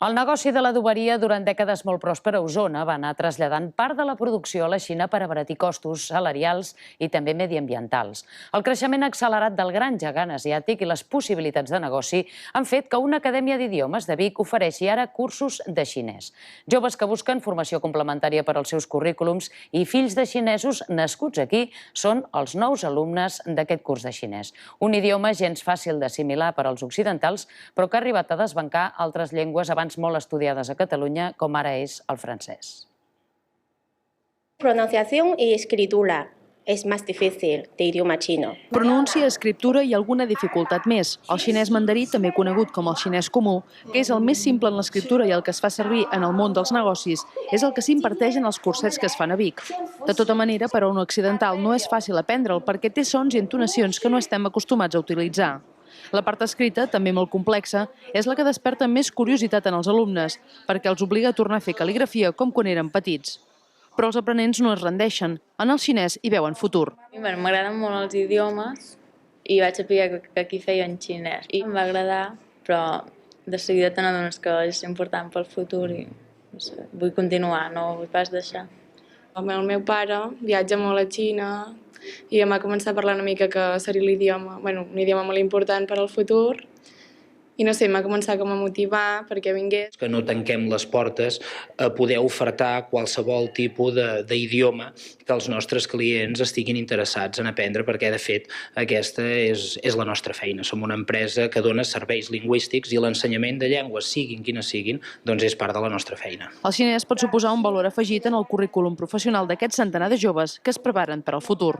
El negoci de l'adoberia durant dècades molt pròsper a Osona va anar traslladant part de la producció a la Xina per abaratir costos salarials i també mediambientals. El creixement accelerat del gran gegant asiàtic i les possibilitats de negoci han fet que una acadèmia d'idiomes de Vic ofereixi ara cursos de xinès. Joves que busquen formació complementària per als seus currículums i fills de xinesos nascuts aquí són els nous alumnes d'aquest curs de xinès. Un idioma gens fàcil d'assimilar per als occidentals, però que ha arribat a desbancar altres llengües abans molt estudiades a Catalunya, com ara és el francès. Pronunciación y escritura es más difícil de idioma chino. Pronúncia, escriptura i alguna dificultat més. El xinès mandarí, també conegut com el xinès comú, que és el més simple en l'escriptura i el que es fa servir en el món dels negocis, és el que s'imparteix en els cursets que es fan a Vic. De tota manera, per a un occidental no és fàcil aprendre'l perquè té sons i entonacions que no estem acostumats a utilitzar. La part escrita, també molt complexa, és la que desperta més curiositat en els alumnes, perquè els obliga a tornar a fer cal·ligrafia com quan eren petits. Però els aprenents no es rendeixen. En el xinès hi veuen futur. M'agraden molt els idiomes i vaig saber que aquí feien xinès. I em va agradar, però de seguida te n'adones que és important pel futur i no sé, vull continuar, no vull pas deixar. El meu pare viatja molt a Xina i em va començar a parlar una mica que seria l'idioma, un idioma molt important per al futur. I no sé, em va començar a motivar perquè vingués. Que no tanquem les portes a poder ofertar qualsevol tipus d'idioma que els nostres clients estiguin interessats en aprendre, perquè de fet aquesta és la nostra feina. Som una empresa que dona serveis lingüístics i l'ensenyament de llengües, siguin quines siguin, doncs és part de la nostra feina. El xinès pot suposar un valor afegit en el currículum professional d'aquest centenar de joves que es preparen per al futur.